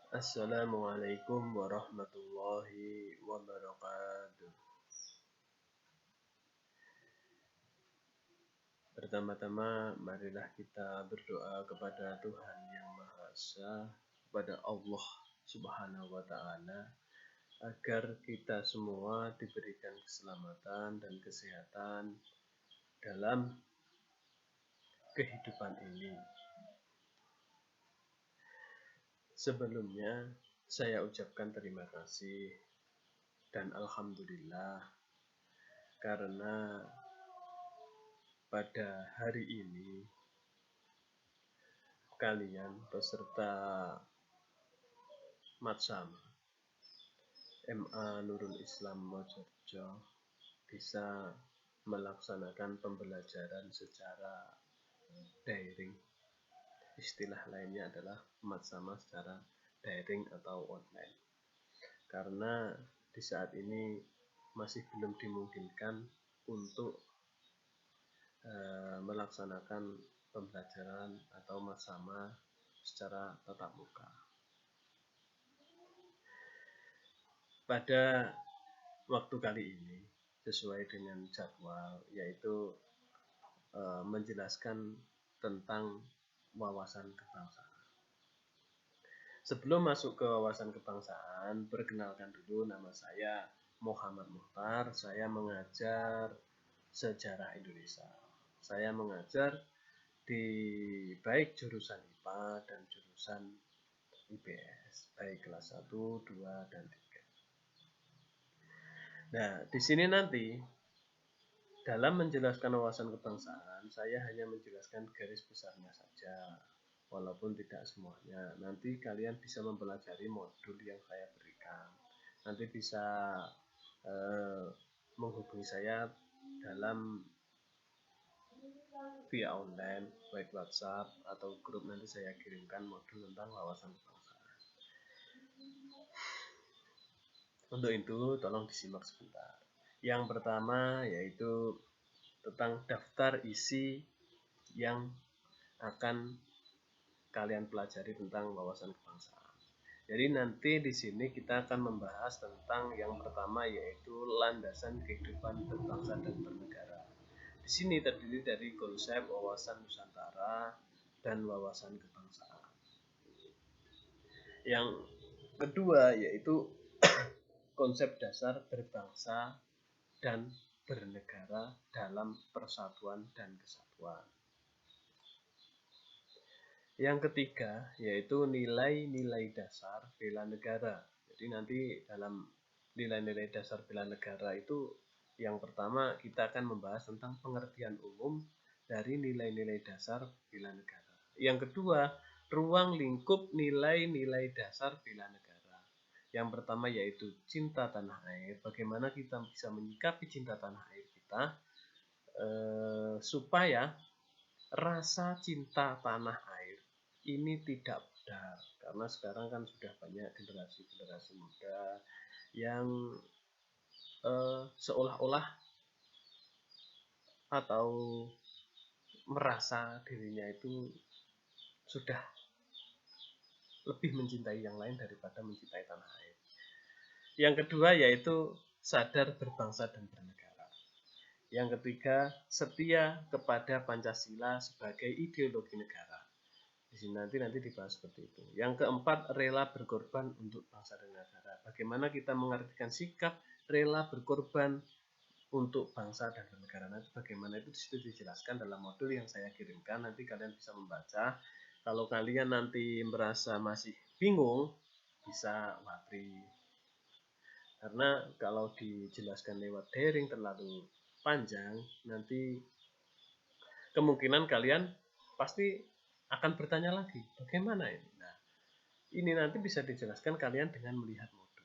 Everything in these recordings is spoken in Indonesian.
Assalamualaikum warahmatullahi wabarakatuh. Pertama-tama, marilah kita berdoa kepada Tuhan Yang Maha Esa, kepada Allah Subhanahu wa Ta'ala, agar kita semua diberikan keselamatan dan kesehatan dalam kehidupan ini. Sebelumnya, saya ucapkan terima kasih dan alhamdulillah karena pada hari ini kalian peserta Matsama MA Nurul Islam Mojokerto bisa melaksanakan pembelajaran secara daring. Istilah lainnya adalah Matsama secara daring atau online. Karena di saat ini masih belum dimungkinkan untuk melaksanakan pembelajaran atau Matsama secara tatap muka. Pada waktu kali ini sesuai dengan jadwal, yaitu menjelaskan tentang wawasan kebangsaan. Sebelum masuk ke wawasan kebangsaan, perkenalkan dulu, nama saya Muhammad Muhtar. Saya mengajar sejarah Indonesia. Saya mengajar di baik jurusan IPA dan jurusan IPS, baik kelas 1, 2, dan 3. Nah, di sini nanti dalam menjelaskan wawasan kebangsaan, saya hanya menjelaskan garis besarnya saja, walaupun tidak semuanya. Nanti kalian bisa mempelajari modul yang saya berikan. Nanti bisa menghubungi saya dalam via online, baik WhatsApp atau grup. Nanti saya kirimkan modul tentang wawasan kebangsaan. Untuk itu, tolong disimak sebentar. Yang pertama yaitu tentang daftar isi yang akan kalian pelajari tentang wawasan kebangsaan. Jadi nanti di sini kita akan membahas tentang yang pertama yaitu landasan kehidupan berbangsa dan bernegara. Di sini terdiri dari konsep wawasan Nusantara dan wawasan kebangsaan. Yang kedua yaitu konsep dasar berbangsa dan bernegara dalam persatuan dan kesatuan. Yang ketiga yaitu nilai-nilai dasar bela negara. Jadi nanti dalam nilai-nilai dasar bela negara itu yang pertama kita akan membahas tentang pengertian umum dari nilai-nilai dasar bela negara. Yang kedua, ruang lingkup nilai-nilai dasar bela negara. Yang pertama yaitu cinta tanah air. Bagaimana kita bisa menyikapi cinta tanah air kita supaya rasa cinta tanah air ini tidak pudar, karena sekarang kan sudah banyak generasi muda yang seolah-olah atau merasa dirinya itu sudah lebih mencintai yang lain daripada mencintai tanah air. Yang kedua yaitu sadar berbangsa dan bernegara. Yang ketiga, setia kepada Pancasila sebagai ideologi negara. Di sini nanti dibahas seperti itu. Yang keempat, rela berkorban untuk bangsa dan negara. Bagaimana kita mengartikan sikap rela berkorban untuk bangsa dan negara. Nanti bagaimana itu disitu dijelaskan dalam modul yang saya kirimkan. Nanti kalian bisa membaca. Kalau kalian nanti merasa masih bingung, bisa wapri. Karena kalau dijelaskan lewat daring terlalu panjang, nanti kemungkinan kalian pasti akan bertanya lagi, bagaimana ini? Nah, ini nanti bisa dijelaskan kalian dengan melihat modul.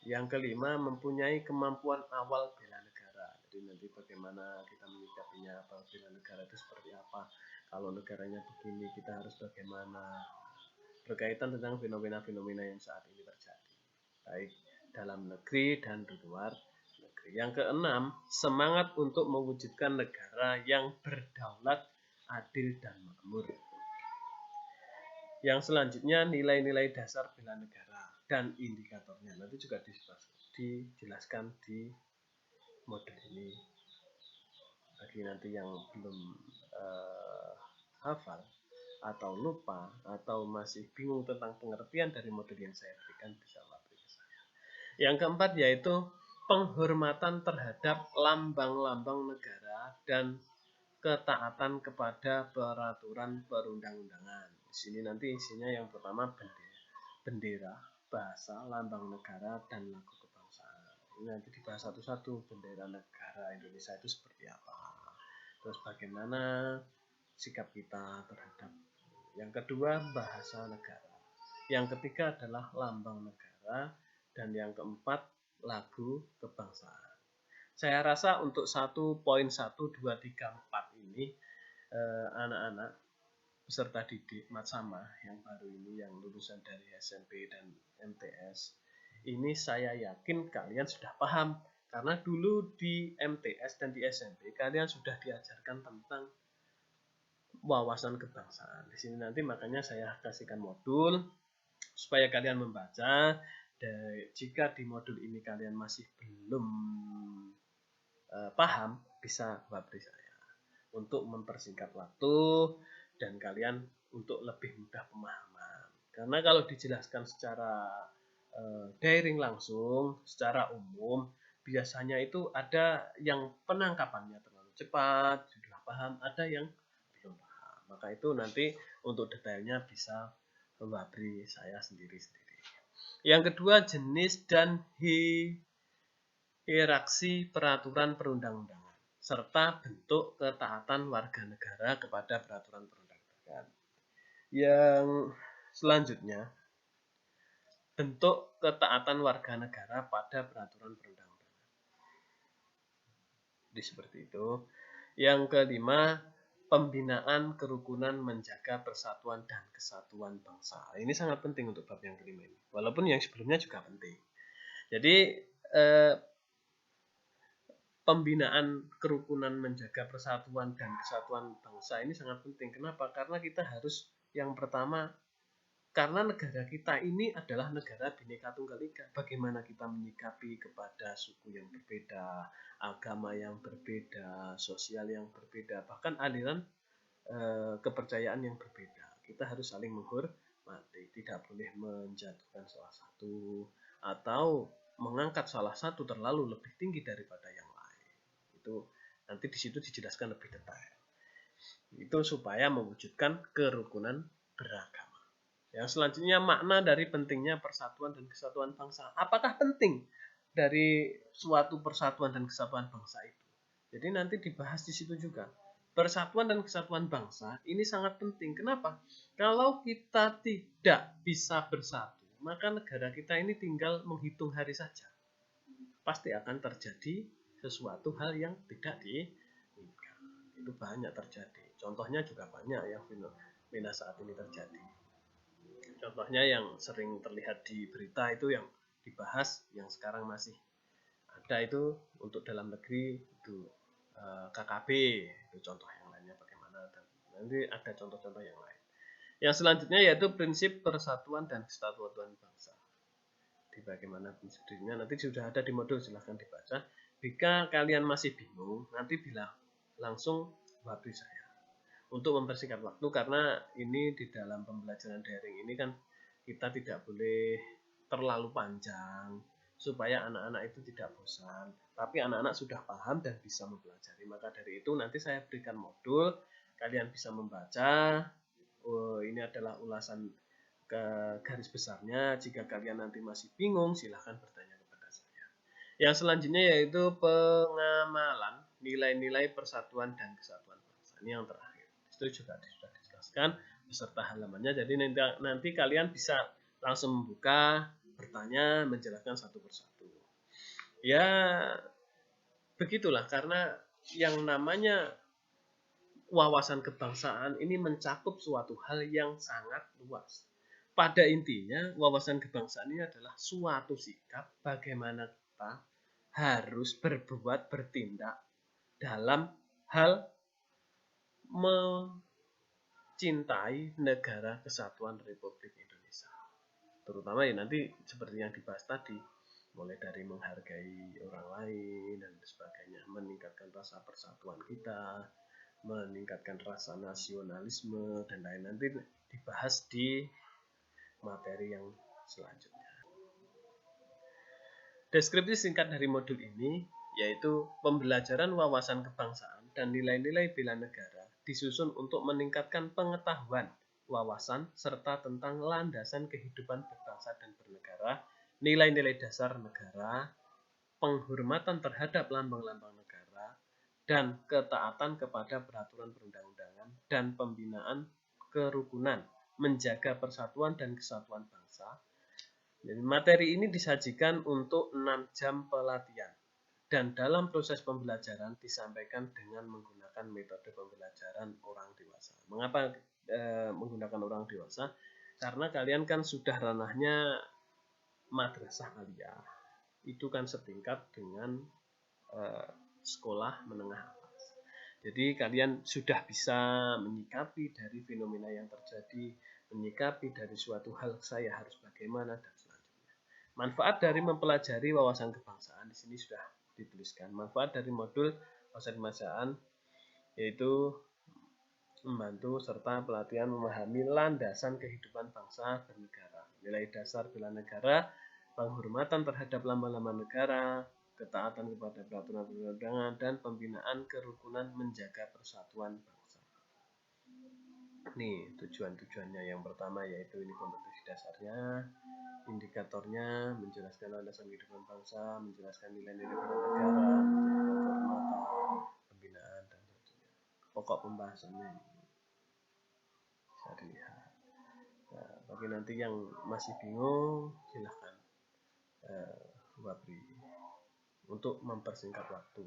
Yang kelima, mempunyai kemampuan awal bela negara. Jadi nanti bagaimana kita menyikapinya, bela negara itu seperti apa. Kalau negaranya begini, kita harus bagaimana. Berkaitan tentang fenomena-fenomena yang saat ini terjadi, baik dalam negeri dan di luar negeri. Yang keenam, semangat untuk mewujudkan negara yang berdaulat, adil, dan makmur. Yang selanjutnya nilai-nilai dasar bela negara dan indikatornya. Nanti juga dijelaskan di modul ini. Bagi nanti yang belum hafal atau lupa atau masih bingung tentang pengertian dari modul yang saya berikan, bisa lapor ke saya. Yang keempat yaitu penghormatan terhadap lambang-lambang negara dan ketaatan kepada peraturan perundang-undangan. Di sini nanti isinya yang pertama bendera, bahasa, lambang negara, dan lagu kebangsaan. Ini nanti dibahas satu-satu, bendera negara Indonesia itu seperti apa. Terus bagaimana sikap kita terhadap. Yang kedua, bahasa negara. Yang ketiga adalah lambang negara. Dan yang keempat, lagu kebangsaan. Saya rasa untuk 1.1, 2, 3, 4 ini anak-anak peserta didik Matsama yang baru ini, yang lulusan dari SMP dan MTS, ini saya yakin kalian sudah paham. Karena dulu di MTS dan di SMP kalian sudah diajarkan tentang wawasan kebangsaan. Di sini nanti makanya saya kasihkan modul supaya kalian membaca. Dan jika di modul ini kalian masih belum paham, bisa wabri saya untuk mempersingkat waktu dan kalian untuk lebih mudah pemahaman. Karena kalau dijelaskan secara daring langsung, secara umum, biasanya itu ada yang penangkapannya terlalu cepat, sudah paham, ada yang belum paham. Maka itu nanti untuk detailnya bisa wabri saya sendiri-sendiri. Yang kedua, jenis dan hierarki peraturan perundang-undangan serta bentuk ketaatan warga negara kepada peraturan perundang-undangan. Yang selanjutnya, bentuk ketaatan warga negara pada peraturan perundang-undangan. Jadi seperti itu. Yang kelima, pembinaan kerukunan menjaga persatuan dan kesatuan bangsa. Ini sangat penting untuk bab yang kelima ini. Walaupun yang sebelumnya juga penting. Jadi pembinaan kerukunan menjaga persatuan dan kesatuan bangsa ini sangat penting. Kenapa? Karena kita harus yang pertama, karena negara kita ini adalah negara Bhinneka Tunggal Ika. Bagaimana kita menyikapi kepada suku yang berbeda, agama yang berbeda, sosial yang berbeda, bahkan aliran kepercayaan yang berbeda. Kita harus saling menghormati, tidak boleh menjatuhkan salah satu atau mengangkat salah satu terlalu lebih tinggi daripada yang lain. Itu nanti di situ dijelaskan lebih detail. Itu supaya mewujudkan kerukunan beragama. Yang selanjutnya, makna dari pentingnya persatuan dan kesatuan bangsa. Apakah penting dari suatu persatuan dan kesatuan bangsa itu? Jadi nanti dibahas di situ juga. Persatuan dan kesatuan bangsa ini sangat penting. Kenapa? Kalau kita tidak bisa bersatu, maka negara kita ini tinggal menghitung hari saja. Pasti akan terjadi sesuatu hal yang tidak diinginkan. Itu banyak terjadi. Contohnya juga banyak yang fenomena saat ini terjadi. Contohnya yang sering terlihat di berita itu yang dibahas, yang sekarang masih ada itu untuk dalam negeri itu KKB, itu contoh yang lainnya bagaimana, dan nanti ada contoh-contoh yang lain. Yang selanjutnya yaitu prinsip persatuan dan kesatuan bangsa. Di bagaimana prinsipnya nanti sudah ada di modul, silahkan dibaca. Jika kalian masih bingung, nanti bilang langsung wabri saya untuk mempersingkat waktu, karena ini di dalam pembelajaran daring ini kan kita tidak boleh terlalu panjang supaya anak-anak itu tidak bosan, tapi anak-anak sudah paham dan bisa mempelajari. Maka dari itu nanti saya berikan modul, kalian bisa membaca. Ini adalah ulasan ke garis besarnya. Jika kalian nanti masih bingung, silahkan bertanya kepada saya. Yang selanjutnya yaitu pengamalan nilai-nilai persatuan dan kesatuan bangsa. Ini yang terakhir. Itu juga sudah dijelaskan beserta halamannya. Jadi nanti kalian bisa langsung membuka, bertanya, menjelaskan satu persatu. Ya, begitulah, karena yang namanya wawasan kebangsaan ini mencakup suatu hal yang sangat luas. Pada intinya, wawasan kebangsaan ini adalah suatu sikap bagaimana kita harus berbuat, bertindak dalam hal mencintai negara kesatuan Republik Indonesia. Terutama ya nanti seperti yang dibahas tadi, mulai dari menghargai orang lain dan sebagainya, meningkatkan rasa persatuan kita, meningkatkan rasa nasionalisme dan lain, nanti dibahas di materi yang selanjutnya. Deskripsi singkat dari modul ini yaitu pembelajaran wawasan kebangsaan dan nilai-nilai bela negara disusun untuk meningkatkan pengetahuan, wawasan, serta tentang landasan kehidupan berbangsa dan bernegara, nilai-nilai dasar negara, penghormatan terhadap lambang-lambang negara, dan ketaatan kepada peraturan perundang-undangan dan pembinaan kerukunan, menjaga persatuan dan kesatuan bangsa. Jadi materi ini disajikan untuk 6 jam pelatihan dan dalam proses pembelajaran disampaikan dengan menggunakan metode pembelajaran orang dewasa. Mengapa menggunakan orang dewasa? Karena kalian kan sudah ranahnya madrasah aliyah. Itu kan setingkat dengan sekolah menengah atas. Jadi kalian sudah bisa menyikapi dari fenomena yang terjadi, menyikapi dari suatu hal saya harus bagaimana dan selanjutnya. Manfaat dari mempelajari wawasan kebangsaan di sini sudah dituliskan. Manfaat dari modul wawasan kebangsaan yaitu membantu serta pelatihan memahami landasan kehidupan bangsa bernegara, nilai dasar bela negara, penghormatan terhadap lambang-lambang negara, ketaatan kepada peraturan perundang-undangan, dan pembinaan kerukunan menjaga persatuan bangsa. Nih tujuan-tujuannya, yang pertama yaitu ini kompetensi dasarnya, indikatornya, menjelaskan landasan kehidupan bangsa, menjelaskan nilai-nilai bela negara, penghormatan, pembinaan, dan sebagainya. Pokok pembahasannya ini bisa dilihat. Nah, bagi nanti yang masih bingung, silahkan wabri untuk mempersingkat waktu.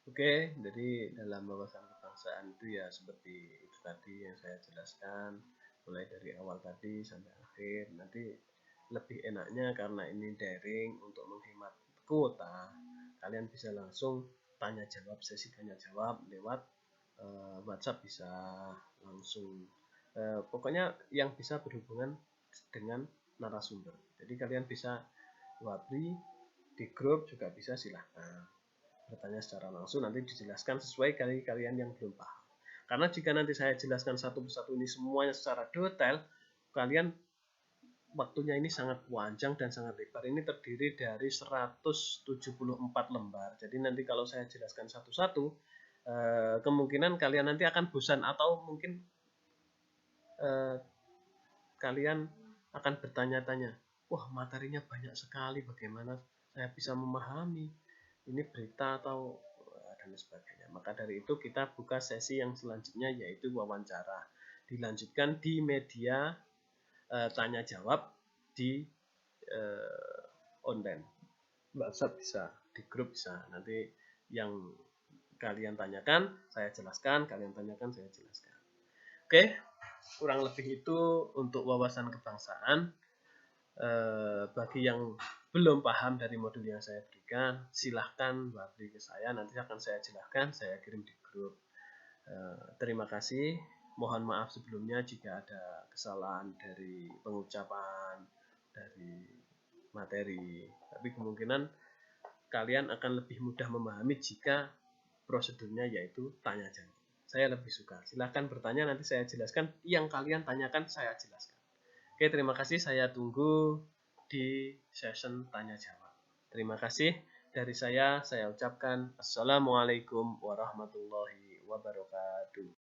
Oke, jadi dalam wawasan kebangsaan itu ya seperti itu tadi yang saya jelaskan, mulai dari awal tadi sampai akhir. Nanti lebih enaknya karena ini daring, untuk menghemat kuota, kalian bisa langsung tanya jawab, sesi tanya jawab lewat WhatsApp, bisa langsung pokoknya yang bisa berhubungan dengan narasumber. Jadi kalian bisa wabri di grup juga bisa, silahkan bertanya secara langsung, nanti dijelaskan sesuai kalian yang belum paham. Karena jika nanti saya jelaskan satu persatu ini semuanya secara detail, kalian waktunya ini sangat panjang dan sangat lebar. Ini terdiri dari 174 lembar. Jadi nanti kalau saya jelaskan satu-satu, kemungkinan kalian nanti akan bosan, atau mungkin kalian akan bertanya-tanya, wah materinya banyak sekali, bagaimana saya bisa memahami ini berita atau dan sebagainya. Maka dari itu kita buka sesi yang selanjutnya yaitu wawancara. Dilanjutkan di media tanya jawab di online. WhatsApp bisa, di grup bisa. Nanti yang kalian tanyakan saya jelaskan, kalian tanyakan saya jelaskan. Oke, kurang lebih itu untuk wawasan kebangsaan. Bagi yang belum paham dari modul yang saya berikan, silahkan wabri ke saya, nanti akan saya jelaskan, saya kirim di grup. Terima kasih, mohon maaf sebelumnya jika ada kesalahan dari pengucapan, dari materi, tapi kemungkinan kalian akan lebih mudah memahami jika prosedurnya yaitu tanya jawab. Saya lebih suka, silahkan bertanya, nanti saya jelaskan, yang kalian tanyakan saya jelaskan. Oke, terima kasih. Saya tunggu di session tanya jawab. Terima kasih dari saya ucapkan Assalamualaikum warahmatullahi wabarakatuh.